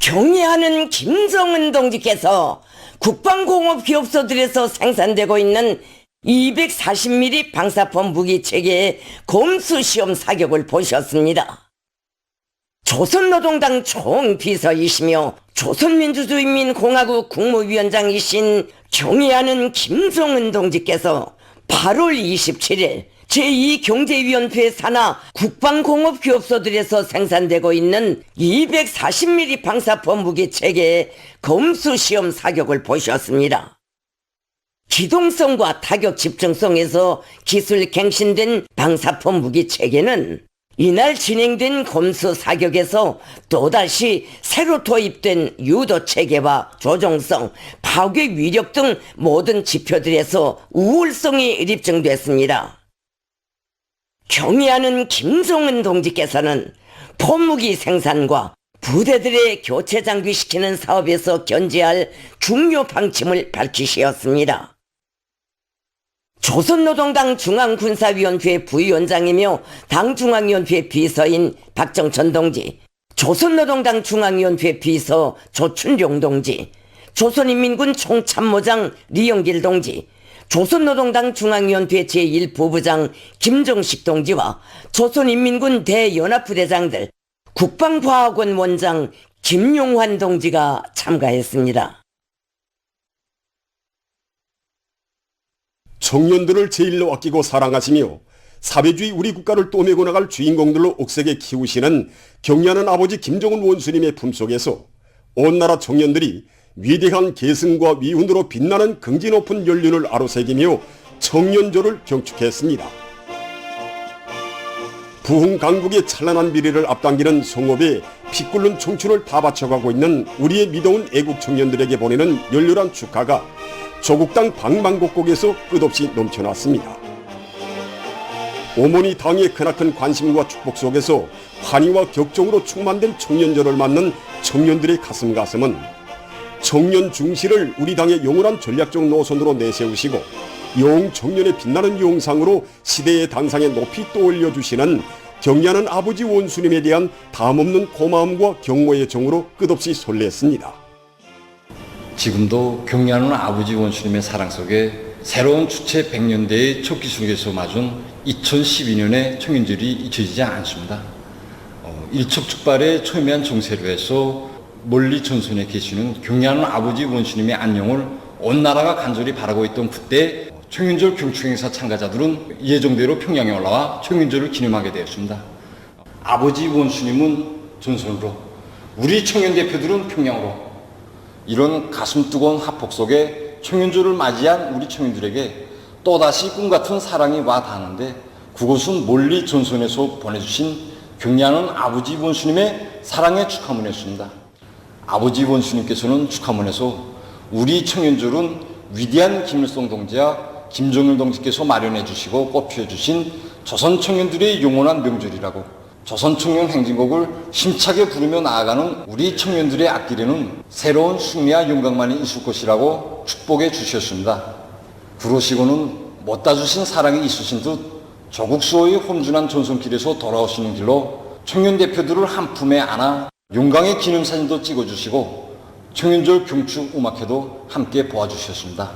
경의하는 김정은 동지께서 국방공업기업소들에서 생산되고 있는 240mm 방사포 무기 체계의 검수시험 사격을 보셨습니다. 조선노동당 총비서이시며 조선민주주의인민공화국 국무위원장이신 경의하는 김정은 동지께서 8월 27일 제2경제위원회 산하 국방공업기업소들에서 생산되고 있는 240mm 방사포 무기 체계의 검수시험 사격을 보셨습니다. 기동성과 타격 집중성에서 기술 갱신된 방사포 무기 체계는 이날 진행된 검수 사격에서 또다시 새로 도입된 유도 체계와 조종성, 파괴 위력 등 모든 지표들에서 우월성이 입증됐습니다. 경의하는 김정은 동지께서는 포무기 생산과 부대들의 교체 장비시키는 사업에서 견지할 중요 방침을 밝히셨습니다. 조선노동당 중앙군사위원회 부위원장이며 당중앙위원회 비서인 박정천 동지, 조선노동당 중앙위원회 비서 조춘룡 동지, 조선인민군 총참모장 리영길 동지, 조선노동당 중앙위원회 제1부부장 김정식 동지와 조선인민군 대연합부대장들, 국방과학원 원장 김용환 동지가 참가했습니다. 청년들을 제일로 아끼고 사랑하시며 사회주의 우리 국가를 떠매고 나갈 주인공들로 옥색에 키우시는 경의하는 아버지 김정은 원수님의 품속에서 온 나라 청년들이 위대한 계승과 위훈으로 빛나는 긍지 높은 연륜을 아로새기며 청년조를 경축했습니다. 부흥 강국의 찬란한 미래를 앞당기는 성업에 피 끓는 청춘을 다 바쳐가고 있는 우리의 미더운 애국 청년들에게 보내는 열렬한 축하가 조국당 방방곡곡에서 끝없이 넘쳐났습니다. 어머니 당의 크나큰 관심과 축복 속에서 환희와 격정으로 충만된 청년절을 맞는 청년들의 가슴은 청년 중시를 우리 당의 영원한 전략적 노선으로 내세우시고 영청년의 빛나는 영상으로 시대의 단상에 높이 떠올려주시는 경의하는 아버지 원수님에 대한 담없는 고마움과 경고의 정으로 끝없이 설렜습니다. 지금도 경의하는 아버지 원수님의 사랑 속에 새로운 주체 100년대의 첫 기술에서 맞은 2012년의 청년절이 잊혀지지 않습니다. 일촉즉발의 초미한 정세로 해서 멀리 전선에 계시는 경의하는 아버지 원수님의 안녕을 온 나라가 간절히 바라고 있던 그때 청년절 경축행사 참가자들은 예정대로 평양에 올라와 청년절을 기념하게 되었습니다. 아버지 원수님은 전선으로, 우리 청년 대표들은 평양으로, 이런 가슴 뜨거운 합폭 속에 청년절을 맞이한 우리 청년들에게 또다시 꿈같은 사랑이 와 닿는데 그곳은 멀리 전선에서 보내주신 경의하는 아버지 원수님의 사랑의 축하문이었습니다. 아버지 원수님께서는 축하문에서 우리 청년절은 위대한 김일성 동지와 김정일 동지께서 마련해 주시고 꽃피워 주신 조선 청년들의 영원한 명절이라고, 조선 청년 행진곡을 힘차게 부르며 나아가는 우리 청년들의 앞길에는 새로운 승리와 영광만이 있을 것이라고 축복해 주셨습니다. 그러시고는 못다 주신 사랑이 있으신 듯 조국 수호의 험준한 전선길에서 돌아오시는 길로 청년 대표들을 한 품에 안아 영광의 기념사진도 찍어주시고 청년절 경축 음악회도 함께 보아주셨습니다.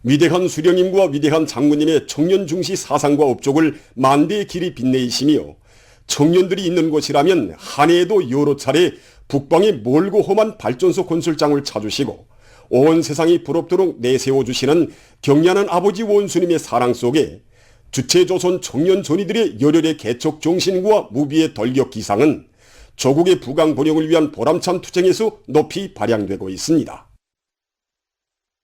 위대한 수령님과 위대한 장군님의 청년 중시 사상과 업적을 만대의 길이 빛내이시며 청년들이 있는 곳이라면 한 해에도 여러 차례 북방의 멀고 험한 발전소 건설장을 찾으시고 온 세상이 부럽도록 내세워주시는 경의하는 아버지 원수님의 사랑 속에 주체조선 청년 전의들의 열혈의 개척 정신과 무비의 돌격 기상은 조국의 부강 번영을 위한 보람찬 투쟁에서 높이 발양되고 있습니다.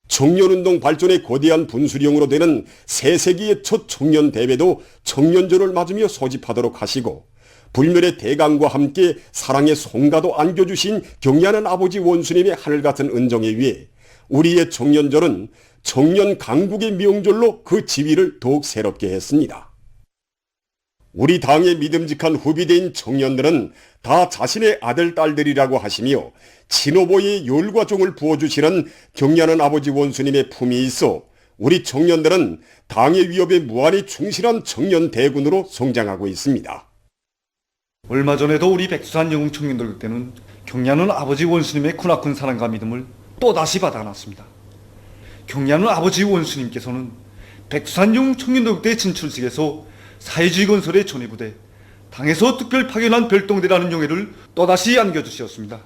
청년운동 발전의 거대한 분수령으로 되는 새 세기의 첫 청년대회도 청년절을 맞으며 소집하도록 하시고 불멸의 대강과 함께 사랑의 송가도 안겨주신 경의하는 아버지 원수님의 하늘같은 은정에 위해 우리의 청년절은 청년 강국의 명절로 그 지위를 더욱 새롭게 했습니다. 우리 당의 믿음직한 후비대인 청년들은 다 자신의 아들, 딸들이라고 하시며 친오보의 열과 정을 부어주시는 경의하는 아버지 원수님의 품이 있어 우리 청년들은 당의 위협에 무한히 충실한 청년 대군으로 성장하고 있습니다. 얼마 전에도 우리 백두산 영웅 청년들 때는 경야는 아버지 원수님의 크나큰 사랑과 믿음을 또다시 받아놨습니다. 경야는 아버지 원수님께서는 백두산 영웅 청년들 때 진출식에서 사회주의 건설의 전위부대, 당에서 특별 파견한 별동대라는 용예를 또다시 안겨주셨습니다.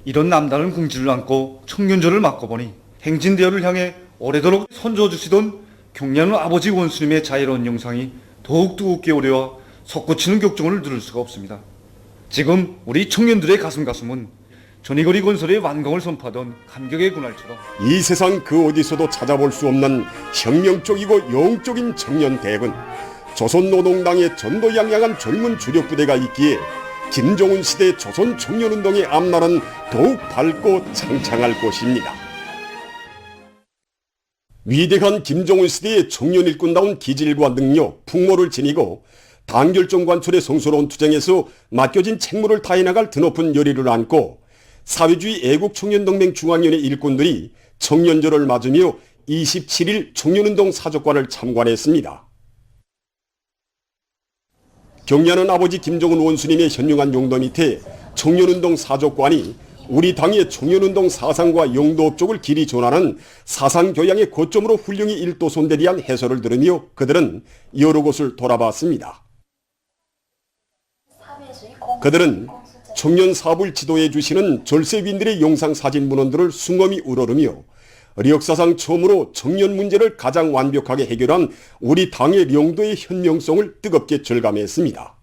이런 남다른 공지를 안고 청년전을 맡고보니 행진대열을 향해 오래도록 선조해주시던 경야는 아버지 원수님의 자애로운 영상이 더욱 뜨겁게 오려와 솟구치는 격정을 누를 수가 없습니다. 지금 우리 청년들의 가슴은 전이거리 건설의 완공을 선포하던 감격의 그날처럼 이 세상 그 어디서도 찾아볼 수 없는 혁명적이고 영적인 청년 대군, 조선노동당의 전도양양한 젊은 주력부대가 있기에 김정은 시대 조선 청년운동의 앞날은 더욱 밝고 창창할 것입니다. 위대한 김정은 시대의 청년 일꾼다운 기질과 능력, 풍모를 지니고 당결정 관철의 성스러운 투쟁에서 맡겨진 책무를 다해나갈 드높은 열의를 안고 사회주의 애국청년동맹 중앙위원회 일꾼들이 청년절을 맞으며 27일 청년운동 사족관을 참관했습니다. 경야는 아버지 김정은 원수님의 현명한 용도 밑에 청년운동 사족관이 우리 당의 청년운동 사상과 용도 업적을 길이 전하는 사상교양의 거점으로 훌륭히 일도손에 대한 해설을 들으며 그들은 여러 곳을 돌아봤습니다. 그들은 청년 사업을 지도해 주시는 절세위인들의 영상사진 문헌들을 숭엄히 우러르며 역사상 처음으로 청년 문제를 가장 완벽하게 해결한 우리 당의 명도의 현명성을 뜨겁게 절감했습니다.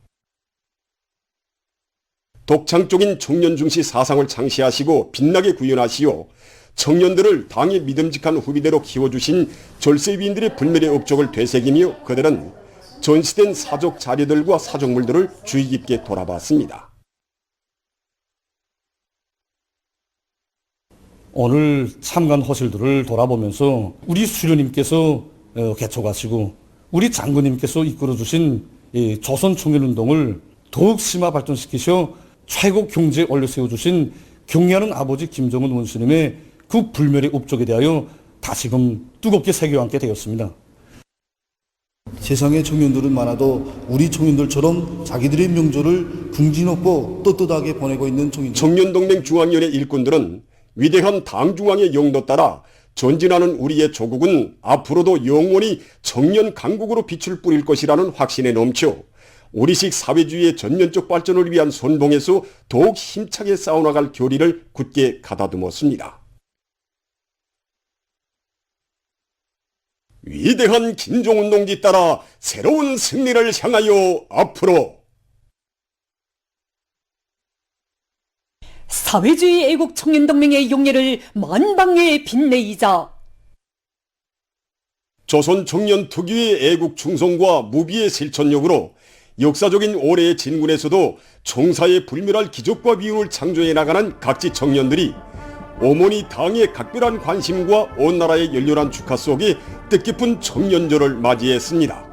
독창적인 청년 중시 사상을 창시하시고 빛나게 구현하시어 청년들을 당의 믿음직한 후비대로 키워주신 절세위인들의 불멸의 업적을 되새기며 그들은 전시된 사족 자료들과 사족물들을 주의 깊게 돌아봤습니다. 오늘 참관 허실들을 돌아보면서 우리 수련님께서 개척하시고 우리 장군님께서 이끌어주신 조선 청년운동을 더욱 심화 발전시키셔 최고 경제에 올려 세워주신 경야는 아버지 김정은 원수님의 그 불멸의 업적에 대하여 다시금 뜨겁게 새겨앉게 되었습니다. 세상의 청년들은 많아도 우리 청년들처럼 자기들의 명절을 궁지높고 떳떳하게 보내고 있는 청년동맹 중앙위원회 일꾼들은 위대한 당중앙의 용도 따라 전진하는 우리의 조국은 앞으로도 영원히 청년 강국으로 빛을 뿌릴 것이라는 확신에 넘쳐 우리식 사회주의의 전면적 발전을 위한 선봉에서 더욱 힘차게 싸워나갈 결의를 굳게 가다듬었습니다. 위대한 김정은 동지 따라 새로운 승리를 향하여 앞으로 사회주의 애국 청년동맹의 용예를 만방에 빛내이자 조선 청년 특유의 애국 충성과 무비의 실천력으로 역사적인 올해의 진군에서도 총사의 불멸할 기적과 비운을 창조해 나가는 각지 청년들이 어머니 당의 각별한 관심과 온 나라의 열렬한 축하 속에 뜻깊은 청년절을 맞이했습니다.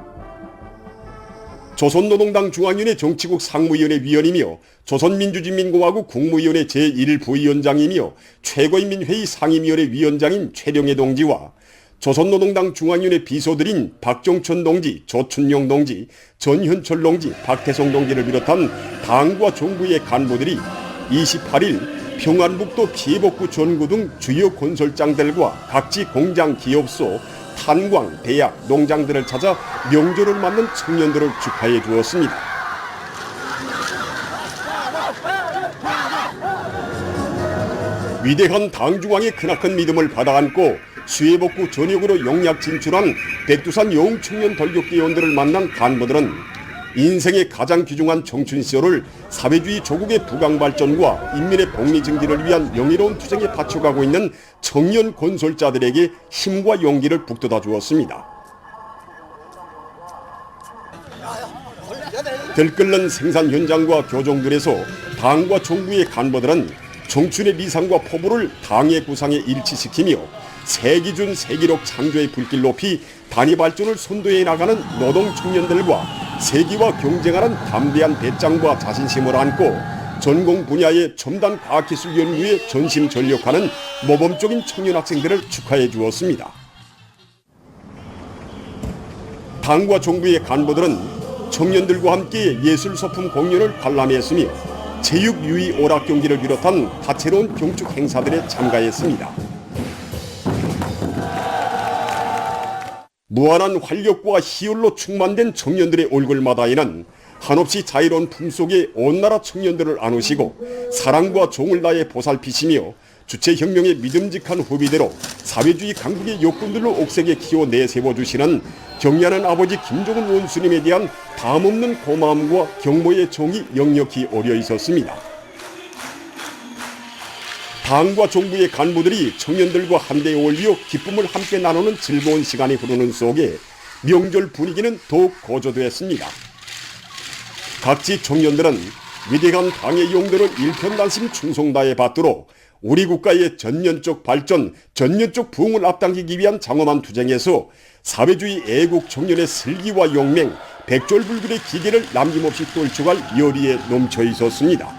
조선노동당 중앙위원회 정치국 상무위원회 위원이며 조선민주주의민공화국 국무위원회 제1부위원장이며 최고인민회의 상임위원회 위원장인 최령해 동지와 조선노동당 중앙위원회 비서들인 박정천 동지, 조춘용 동지, 전현철 동지, 박태성 동지를 비롯한 당과 정부의 간부들이 28일 평안북도 피해복구 전구 등 주요 건설장들과 각지 공장, 기업소, 탄광, 대학, 농장들을 찾아 명절을 맞는 청년들을 축하해 주었습니다. 위대한 당중앙의 크나큰 믿음을 받아안고 수해복구 전역으로 용약 진출한 백두산 영웅청년 돌격대원들을 만난 간부들은 인생의 가장 귀중한 청춘 시절을 사회주의 조국의 부강발전과 인민의 복리증진을 위한 명예로운 투쟁에 바쳐가고 있는 청년 건설자들에게 힘과 용기를 북돋아 주었습니다. 들끓는 생산 현장과 교정들에서 당과 정부의 간부들은 청춘의 리상과 포부를 당의 구상에 일치시키며 세기준 세기록 창조의 불길 높이 단위 발전을 선도해 나가는 노동 청년들과 세기와 경쟁하는 담대한 배짱과 자신심을 안고 전공 분야의 첨단 과학기술 연구에 전심전력하는 모범적인 청년 학생들을 축하해 주었습니다. 당과 정부의 간부들은 청년들과 함께 예술 소품 공연을 관람했으며 체육 유희 오락 경기를 비롯한 다채로운 경축 행사들에 참가했습니다. 무한한 활력과 희열로 충만된 청년들의 얼굴마다에는 한없이 자유로운 품속에 온 나라 청년들을 안으시고 사랑과 정을 다해 보살피시며 주체혁명의 믿음직한 후비대로 사회주의 강국의 욕군들로 옥색에 키워 내세워주시는 경리하는 아버지 김정은 원수님에 대한 담없는 고마움과 경모의 정이 역력히 어려 있었습니다. 당과 정부의 간부들이 청년들과 한데에 어울려 기쁨을 함께 나누는 즐거운 시간이 흐르는 속에 명절 분위기는 더욱 고조됐습니다. 각지 청년들은 위대한 당의 용도를 일편단심 충성다해 받도록 우리 국가의 전면적 발전, 전면적 부흥을 앞당기기 위한 장엄한 투쟁에서 사회주의 애국 청년의 슬기와 용맹, 백졸불굴의 기계를 남김없이 떨쳐갈 열의에 넘쳐 있었습니다.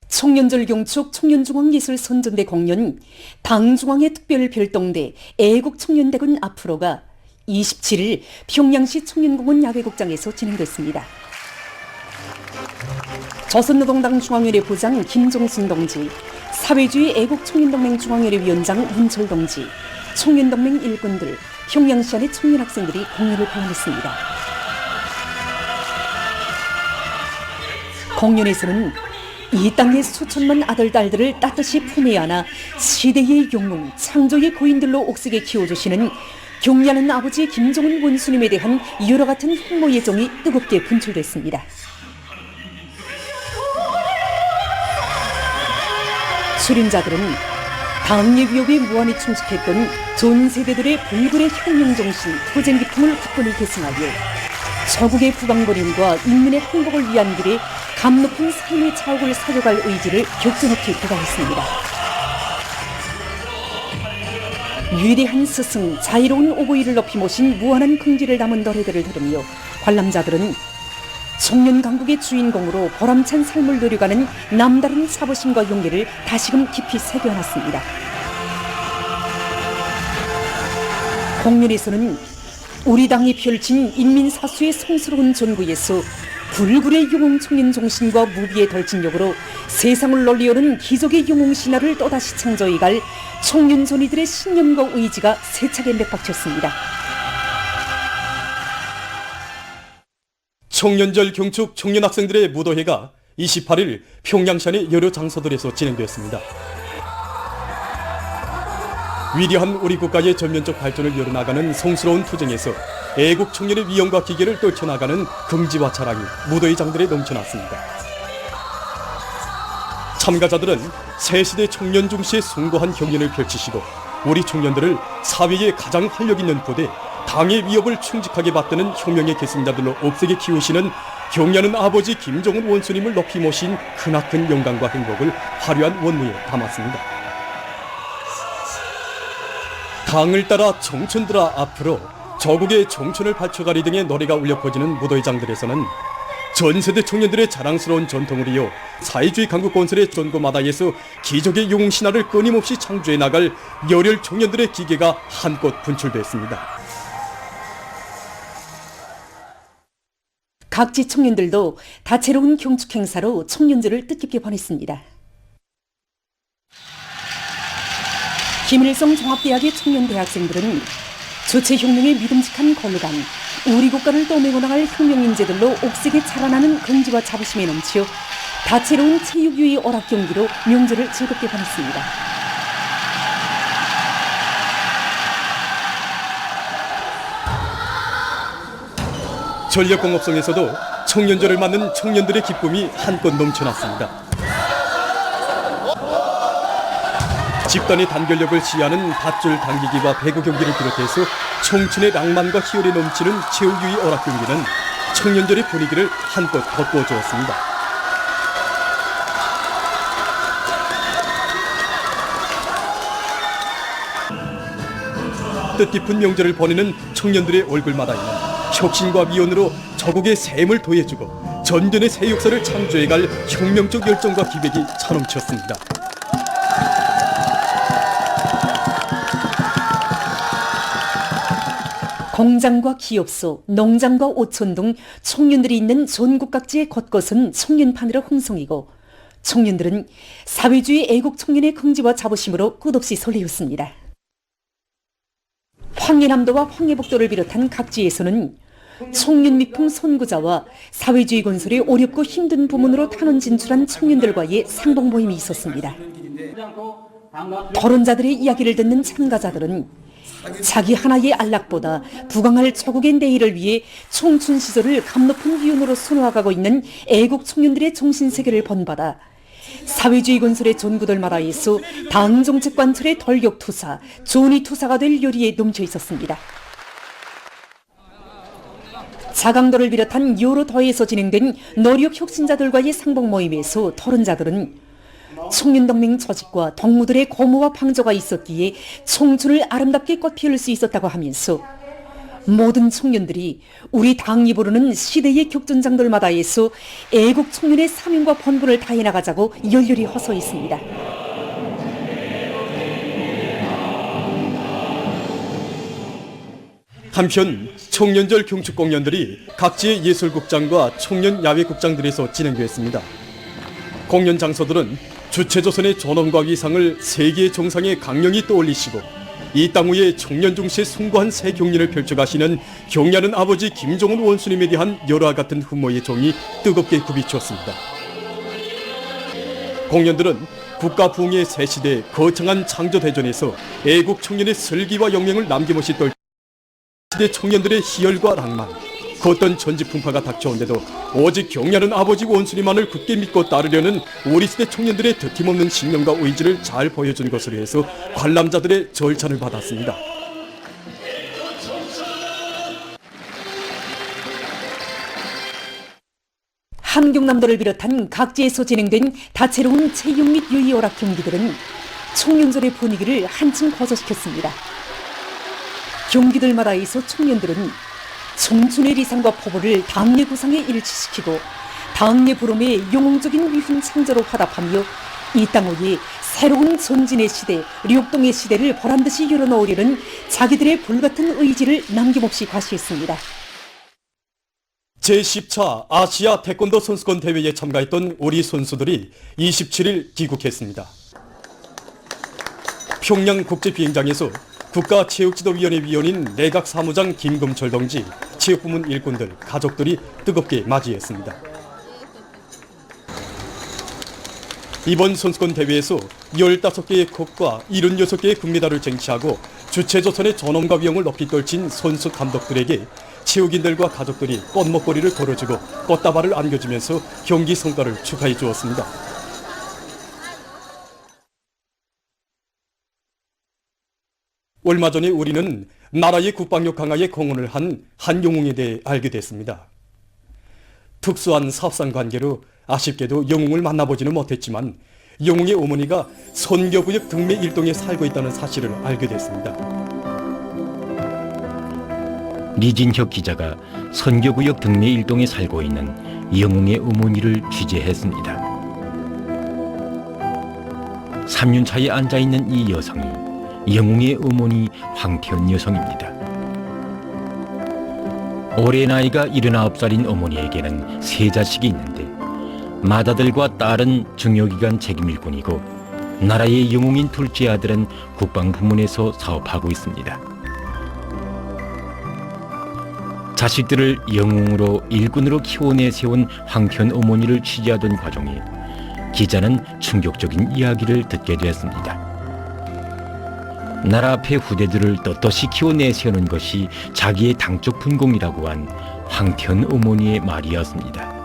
청년절 경축 청년중앙예술선전대 공연 당중앙의 특별별동대 애국청년대군 앞으로가 27일 평양시 청년공원 야외극장에서 진행됐습니다. 조선노동당 중앙회의 부장 김종순 동지, 사회주의 애국청년동맹 중앙회의 위원장 문철 동지, 청년동맹 일꾼들, 평양시 안의 청년학생들이 공연을 방문했습니다. 공연에서는 이 땅의 수천만 아들, 딸들을 따뜻이 품에 안아 시대의 영웅, 창조의 고인들로 옥색에 키워주시는 경리하는 아버지 김정은 원수님에 대한 여러 같은 흠모의 정이 뜨겁게 분출됐습니다. 수련자들은 당의 위협에 무한히 충직했던 전 세대들의 불굴의 혁명정신, 투쟁 기풍을 굳건히 계승하여 저국의 부강거림과 인민의 행복을 위한 길에 감높은 삶의 자옥을 사려갈 의지를 격전없이 부과했습니다. 위대한 스승, 자유로운 오보이를 높이 모신 무한한 긍지를 담은 노래들을 들으며 관람자들은 청년 강국의 주인공으로 보람찬 삶을 누려가는 남다른 자부심과 용기를 다시금 깊이 새겨놨습니다. 공연에서는 우리 당이 펼친 인민사수의 성스러운 전구에서 불굴의 영웅 청년 정신과 무비의 덜진력으로 세상을 널리오는 기적의 영웅 신화를 또다시 창조해갈 청년 전이들의 신념과 의지가 세차게 맥박쳤습니다. 청년절 경축 청년학생들의 무도회가 28일 평양시안의 여러 장소들에서 진행되었습니다. 위대한 우리 국가의 전면적 발전을 이뤄나가는 성스러운 투쟁에서 애국 청년의 위엄과 기계를 떨쳐나가는 긍지와 자랑이 무도회 장들에 넘쳐났습니다. 참가자들은 새시대 청년 중시의 숭고한 경연을 펼치시고 우리 청년들을 사회의 가장 활력 있는 부대, 당의 위협을 충직하게 받드는 혁명의 계승자들로 옥색에 키우시는 경리하는 아버지 김정은 원수님을 높이 모신 크나큰 영광과 행복을 화려한 원무에 담았습니다. 당을 따라 청춘들아 앞으로 저국의 청춘을 바쳐가리 등의 노래가 울려 퍼지는 무도회장들에서는 전세대 청년들의 자랑스러운 전통을 이어 사회주의 강국 건설의 전고마다에서 기적의 영웅 신화를 끊임없이 창조해 나갈 열혈 청년들의 기계가 한껏 분출됐습니다. 각지 청년들도 다채로운 경축 행사로 청년들을 뜻깊게 보냈습니다. 김일성 종합대학의 청년 대학생들은 주체혁명의 믿음직한 권루감, 우리 국가를 떠밀고 나갈 혁명 인재들로 옥색에 자라나는 긍지와 자부심에 넘치어 다채로운 체육유희 오락 경기로 명절을 즐겁게 보냈습니다. 전력공업성에서도 청년절을 맞는 청년들의 기쁨이 한껏 넘쳐났습니다. 집단의 단결력을 지향하는 밧줄 당기기와 배구 경기를 비롯해서 청춘의 낭만과 희열이 넘치는 체육유희 오락 경기는 청년절의 분위기를 한껏 돋구어 주었습니다. 뜻깊은 명절을 보내는 청년들의 얼굴마다에는 혁신과 미온으로 저국의 샘을 도해주고 전전의 새 역사를 창조해갈 혁명적 열정과 기백이 차넘쳤습니다. 공장과 기업소, 농장과 오촌 등 청년들이 있는 전국 각지의 곳곳은 청년판으로 흥성이고 청년들은 사회주의 애국 청년의 긍지와 자부심으로 끝없이 설레었습니다. 황해남도와 황해북도를 비롯한 각지에서는 청년 미풍 선구자와 사회주의 건설의 어렵고 힘든 부문으로 탄원 진출한 청년들과의 상봉 모임이 있었습니다. 토론자들의 이야기를 듣는 참가자들은 자기 하나의 안락보다 부강할 조국의 내일을 위해 청춘 시절을 감높은 기운으로 수놓아가고 있는 애국 청년들의 정신세계를 본받아 사회주의 건설의 전구들마다에서 당정책 관철의 돌격투사, 존의투사가 될 요리에 넘쳐 있었습니다. 자강도를 비롯한 여러 도에서 진행된 노력 혁신자들과의 상봉 모임에서 토론자들은 청년동맹 조직과 동무들의 고무와 방조가 있었기에 청춘을 아름답게 꽃피울 수 있었다고 하면서 모든 청년들이 우리 당이 부르는 시대의 격전장들마다에서 애국 청년의 사명과 본분을 다해 나가자고 열렬히 호소했습니다. 한편 청년절 경축 공연들이 각지의 예술극장과 청년 야외극장들에서 진행되었습니다. 공연 장소들은 주체조선의 존엄과 위상을 세계의 정상에 강령히 떠올리시고 이 땅 위에 청년 중시의 숭고한 새 경륜을 펼쳐가시는 경려하는 아버지 김정은 원수님에 대한 열화 같은 흠모의 종이 뜨겁게 굽이추었습니다. 공연들은 국가 부흥의 새 시대의 거창한 창조대전에서 애국 청년의 슬기와 영맹을 남김없이 떨 시대 청년들의 희열과 낭만, 그 어떤 전지풍파가 닥쳐온데도 오직 경려하는 아버지 원수님만을 굳게 믿고 따르려는 우리 시대 청년들의 드팀없는 신념과 의지를 잘 보여준 것으로 해서 관람자들의 절찬을 받았습니다. 함경남도를 비롯한 각지에서 진행된 다채로운 체육 및 유희 오락 경기들은 청년절의 분위기를 한층 고조시켰습니다. 경기들마다에서 청년들은 청춘의 리상과 포부를 당내 구상에 일치시키고 당내 부름의 영웅적인 위훈 창조로 화답하며 이 땅 위에 새로운 전진의 시대, 력동의 시대를 보란듯이 열어놓으려는 자기들의 불같은 의지를 남김없이 과시했습니다. 제10차 아시아 태권도 선수권 대회에 참가했던 우리 선수들이 27일 귀국했습니다. 평양 국제비행장에서 국가체육지도위원회 위원인 내각 사무장 김금철 동지, 체육부문 일꾼들, 가족들이 뜨겁게 맞이했습니다. 이번 선수권 대회에서 15개의 컵과 76개의 금메달을 쟁취하고 주체조선의 존엄과 위용을 높이 떨친 선수 감독들에게 체육인들과 가족들이 꽃목걸이를 걸어주고 꽃다발을 안겨주면서 경기 성과를 축하해 주었습니다. 얼마 전에 우리는 나라의 국방력 강화에 공헌을 한 한영웅에 대해 알게 됐습니다. 특수한 사업상 관계로 아쉽게도 영웅을 만나보지는 못했지만 영웅의 어머니가 선교구역 등매 일동에 살고 있다는 사실을 알게 됐습니다. 리진혁 기자가 선교구역 등내 일동에 살고 있는 영웅의 어머니를 취재했습니다. 3륜차에 앉아있는 이 여성이 영웅의 어머니 황태연 여성입니다. 올해 나이가 79살인 어머니에게는 3자식이 있는데 맏아들과 딸은 증여기관 책임일꾼이고 나라의 영웅인 둘째 아들은 국방부문에서 사업하고 있습니다. 자식들을 영웅으로 일꾼으로 키워내세운 황태연 어머니를 취재하던 과정에 기자는 충격적인 이야기를 듣게 됐습니다. 나라 앞에 후대들을 떳떳이 키워내세우는 것이 자기의 당적 분공이라고 한 황태연 어머니의 말이었습니다.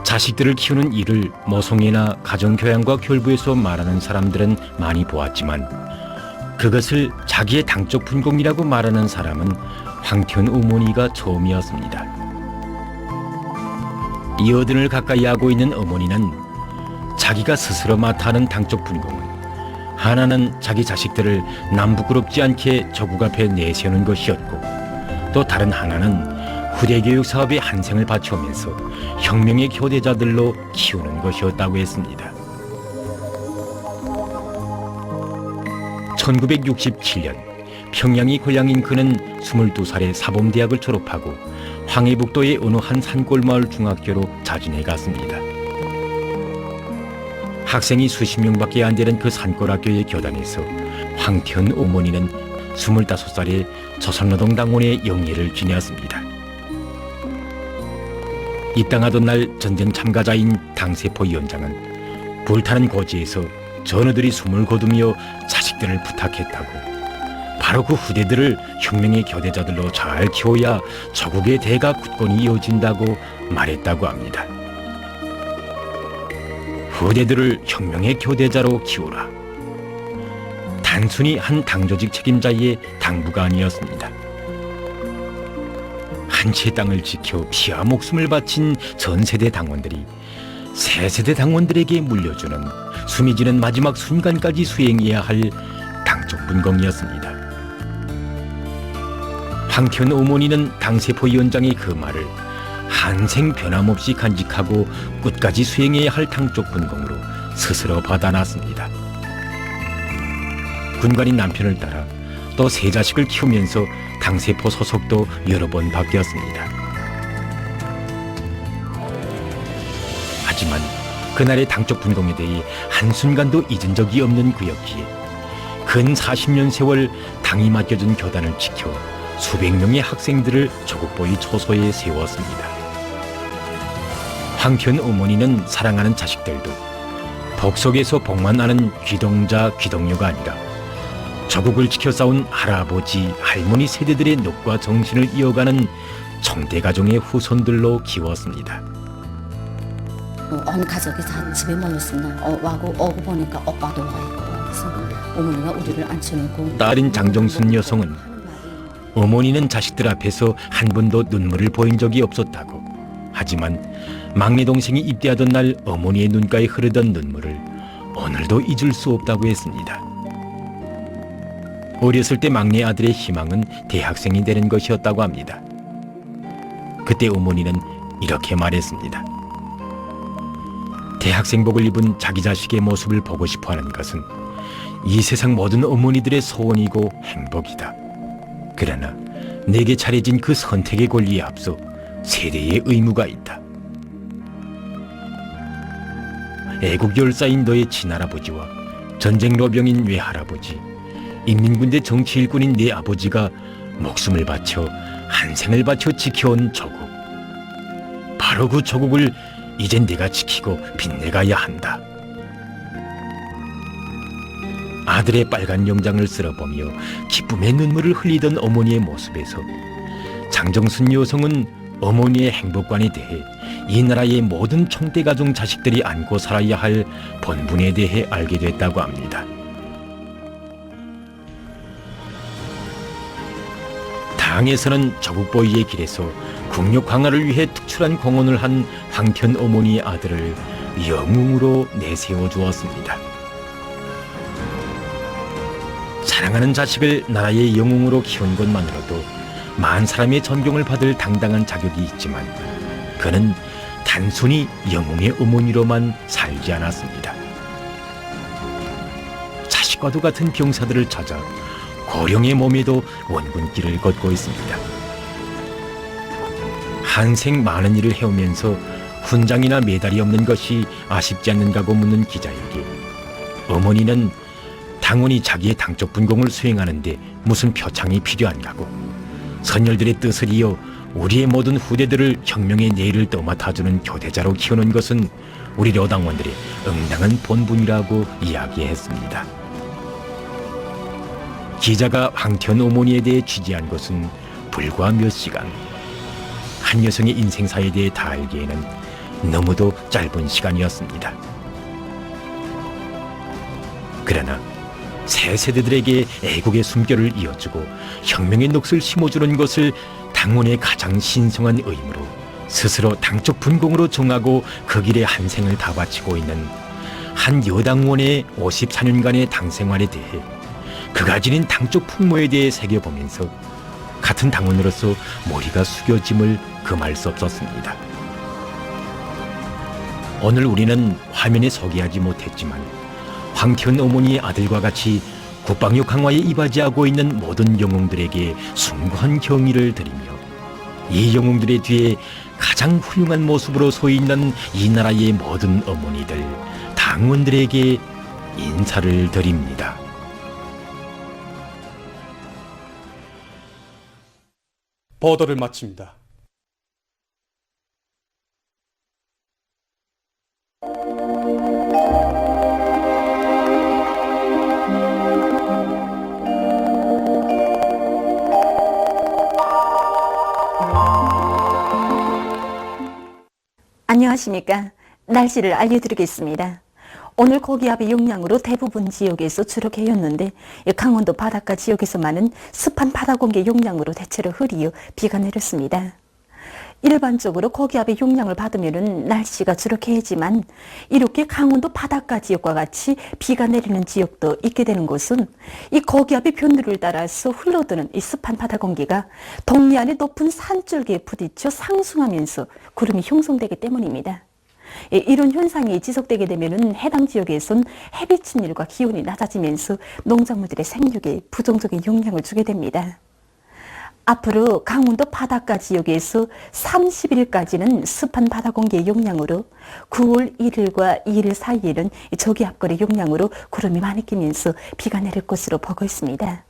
자식들을 키우는 일을 모성애나 가정교양과 결부해서 말하는 사람들은 많이 보았지만 그것을 자기의 당적 분공이라고 말하는 사람은 황태연 어머니가 처음이었습니다. 이 어른을 가까이 하고 있는 어머니는 자기가 스스로 맡아하는 당적 분공은 하나는 자기 자식들을 남 부끄럽지 않게 조국 앞에 내세우는 것이었고 또 다른 하나는 후대교육 사업에 한 생을 바쳐오면서 혁명의 교대자들로 키우는 것이었다고 했습니다. 1967년 평양이 고향인 그는 22살에 사범대학을 졸업하고 황해북도의 어느 한 산골마을 중학교로 자진해 갔습니다. 학생이 수십 명밖에 안 되는 그 산골학교의 교단에서 황태현 어머니는 25살에 조선노동당원의 영예를 지녔습니다. 입당하던 날 전쟁 참가자인 당세포 위원장은 불타는 고지에서 전우들이 숨을 거두며 자식들을 부탁했다고, 바로 그 후대들을 혁명의 교대자들로 잘 키워야 조국의 대가 굳건히 이어진다고 말했다고 합니다. 후대들을 혁명의 교대자로 키우라. 단순히 한 당조직 책임자의 당부가 아니었습니다. 한 채 땅을 지켜 피와 목숨을 바친 전 세대 당원들이 새 세대 당원들에게 물려주는 숨이 지는 마지막 순간까지 수행해야 할 당적 분공이었습니다. 황태현 어머니는 당세포 위원장의 그 말을 한생 변함없이 간직하고 끝까지 수행해야 할 당적 분공으로 스스로 받아놨습니다. 군관인 남편을 따라 또 세 자식을 키우면서 당세포 소속도 여러 번 바뀌었습니다. 하지만 그날의 당적 분공에 대해 한순간도 잊은 적이 없는 그였기에 근 40년 세월 당이 맡겨준 교단을 지켜 수백 명의 학생들을 조국보위 초소에 세웠습니다. 황태현 어머니는 사랑하는 자식들도 복 속에서 복만 나는 귀동자 귀동녀가 아니라 조국을 지켜 싸운 할아버지 할머니 세대들의 녹과 정신을 이어가는 청대가종의 후손들로 키웠습니다. 온 가족이 다 집에 모였습니다. 오고 보니까 오빠도 와 있고, 그래서 어머니가 우리를 앉혀놓고. 딸인 장정순 여성은 어머니는 자식들 앞에서 한 번도 눈물을 보인 적이 없었다고. 하지만 막내 동생이 입대하던 날 어머니의 눈가에 흐르던 눈물을 오늘도 잊을 수 없다고 했습니다. 어렸을 때 막내 아들의 희망은 대학생이 되는 것이었다고 합니다. 그때 어머니는 이렇게 말했습니다. 대학생복을 입은 자기 자식의 모습을 보고 싶어하는 것은 이 세상 모든 어머니들의 소원이고 행복이다. 그러나 내게 차려진 그 선택의 권리에 앞서 세대의 의무가 있다. 애국 열사인 너의 친할아버지와 전쟁 로병인 외할아버지, 인민군대 정치 일꾼인 내 아버지가 목숨을 바쳐 한생을 바쳐 지켜온 조국. 바로 그 조국을 이젠 내가 지키고 빛내가야 한다. 아들의 빨간 영장을 쓸어보며 기쁨의 눈물을 흘리던 어머니의 모습에서 장정순 여성은 어머니의 행복관에 대해 이 나라의 모든 청대가족 자식들이 안고 살아야 할 본분에 대해 알게 됐다고 합니다. 당에서는 조국보위의 길에서 국력 강화를 위해 특출한 공헌을 한 황태현 어머니의 아들을 영웅으로 내세워 주었습니다. 사랑하는 자식을 나라의 영웅으로 키운 것만으로도 만 사람의 존경을 받을 당당한 자격이 있지만 그는 단순히 영웅의 어머니로만 살지 않았습니다. 자식과도 같은 병사들을 찾아 고령의 몸에도 원군길을 걷고 있습니다. 한생 많은 일을 해오면서 훈장이나 메달이 없는 것이 아쉽지 않는가고 묻는 기자에게 어머니는 당원이 자기의 당적 분공을 수행하는데 무슨 표창이 필요한가고 선열들의 뜻을 이어 우리의 모든 후대들을 혁명의 내일을 떠맡아주는 교대자로 키우는 것은 우리 여당원들의 응당한 본분이라고 이야기했습니다. 기자가 황태현 어머니에 대해 취재한 것은 불과 몇 시간. 한 여성의 인생사에 대해 다 알기에는 너무도 짧은 시간이었습니다. 그러나 새 세대들에게 애국의 숨결을 이어주고 혁명의 녹을 심어주는 것을 당원의 가장 신성한 의무로 스스로 당적 분공으로 정하고 그 길에 한 생을 다 바치고 있는 한 여당원의 54년간의 당 생활에 대해 그가 지닌 당적 풍모에 대해 새겨보면서 같은 당원으로서 머리가 숙여짐을 금할 수 없었습니다. 오늘 우리는 화면에 소개하지 못했지만 황태현 어머니의 아들과 같이 국방력 강화에 이바지하고 있는 모든 영웅들에게 숭고한 경의를 드리며 이 영웅들의 뒤에 가장 훌륭한 모습으로 서 있는 이 나라의 모든 어머니들, 당원들에게 인사를 드립니다. 보도를 마칩니다. 안녕하십니까. 날씨를 알려드리겠습니다. 오늘 고기압의 영향으로 대부분 지역에서 주로 개였는데 강원도 바닷가 지역에서만은 습한 바다 공기 영향으로 대체로 흐리어 비가 내렸습니다. 일반적으로 고기압의 영향을 받으면 날씨가 주로 개지만 이렇게 강원도 바닷가 지역과 같이 비가 내리는 지역도 있게 되는 곳은 이 고기압의 변두를 따라서 흘러드는 이 습한 바다 공기가 동해안의 높은 산줄기에 부딪혀 상승하면서 구름이 형성되기 때문입니다. 이런 현상이 지속되게 되면 해당 지역에선 햇빛 침일과 기온이 낮아지면서 농작물들의 생육에 부정적인 영향을 주게 됩니다. 앞으로 강원도 바닷가 지역에서 30일까지는 습한 바다 공기의 영향으로 9월 1일과 2일 사이에는 저기압골의 영향으로 구름이 많이 끼면서 비가 내릴 것으로 보고 있습니다.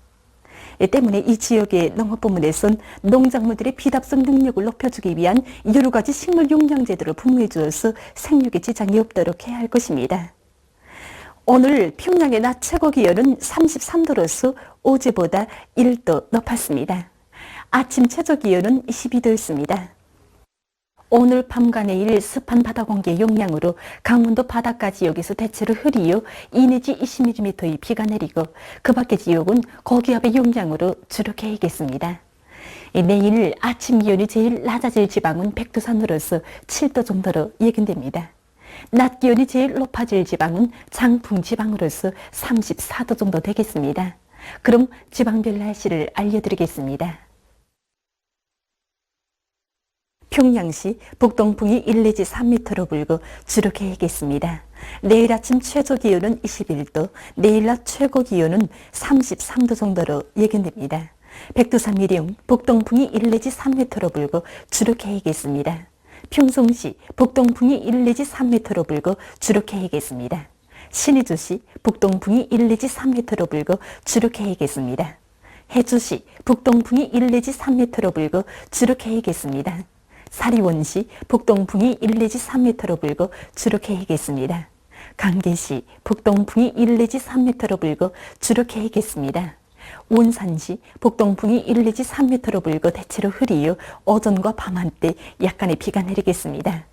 때문에 이 지역의 농업부문에선 농작물들의 비답성 능력을 높여주기 위한 여러 가지 식물 영양제들을 분무해 주어서 생육에 지장이 없도록 해야 할 것입니다. 오늘 평양의 낮 최고 기온은 33도로서 어제보다 1도 높았습니다. 아침 최저 기온은 22도였습니다. 오늘 밤과 내일 습한 바다 공기의 영향으로 강원도 바닷가 지역에서 대체로 흐리어 2 내지 20mm의 비가 내리고 그 밖의 지역은 고기압의 영향으로 주로 개이겠습니다. 내일 아침 기온이 제일 낮아질 지방은 백두산으로서 7도 정도로 예견됩니다. 낮 기온이 제일 높아질 지방은 장풍 지방으로서 34도 정도 되겠습니다. 그럼 지방별 날씨를 알려드리겠습니다. 평양시 북동풍이 1 내지 3m로 불고 주로 개이겠습니다. 내일 아침 최저 기온은 21도, 내일 낮 최고 기온은 33도 정도로 예견됩니다. 백두산 미령 북동풍이 1 내지 3m로 불고 주로 개이겠습니다. 평송시 북동풍이 1 내지 3m로 불고 주로 개이겠습니다. 신의주시 북동풍이 1 내지 3m로 불고 주로 개이겠습니다. 해주시 북동풍이 1 내지 3m로 불고 주로 개이겠습니다. 사리원시 북동풍이 1 내지 3m로 불고 주로 개이겠습니다. 강계시 북동풍이 1 내지 3m로 불고 주로 개이겠습니다. 원산시 북동풍이 1 내지 3m로 불고 대체로 흐리어 오전과 밤한때 약간의 비가 내리겠습니다.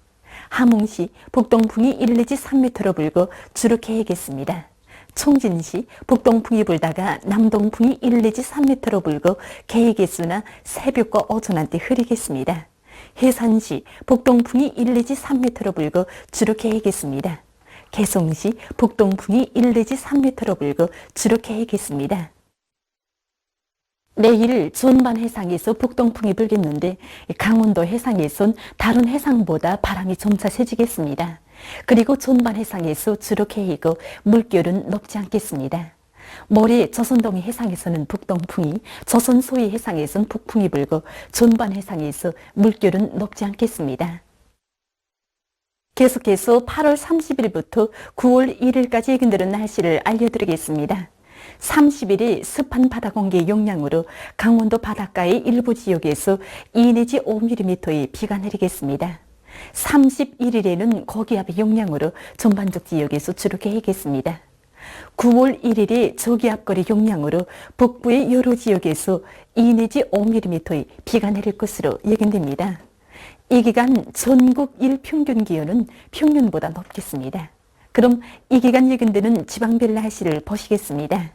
함흥시 북동풍이 1 내지 3m로 불고 주로 개이겠습니다. 총진시 북동풍이 불다가 남동풍이 1 내지 3m로 불고 개이겠으나 새벽과 오전 한때 흐리겠습니다. 해산시 북동풍이 1 내지 3m로 불고 주로 개이겠습니다. 개송시 북동풍이 1 내지 3m로 불고 주로 개이겠습니다. 내일 전반 해상에서 북동풍이 불겠는데 강원도 해상에선 다른 해상보다 바람이 점차 세지겠습니다. 그리고 전반 해상에서 주로 개이고 물결은 높지 않겠습니다. 모레 조선동해 해상에서는 북동풍이, 조선 소위 해상에서는 북풍이 불고 전반 해상에서 물결은 높지 않겠습니다. 계속해서 8월 30일부터 9월 1일까지 예견되는 날씨를 알려드리겠습니다. 30일이 습한 바다 공기의 영향으로 강원도 바닷가의 일부 지역에서 2 내지 5mm의 비가 내리겠습니다. 31일에는 고기압의 영향으로 전반적 지역에서 주로 개이겠습니다. 9월 1일에 저기압골의 영향으로 북부의 여러 지역에서 2 내지 5mm의 비가 내릴 것으로 예견됩니다. 이 기간 전국 일평균 기온은 평년보다 높겠습니다. 그럼 이 기간 예견되는 지방별 날씨를 보시겠습니다.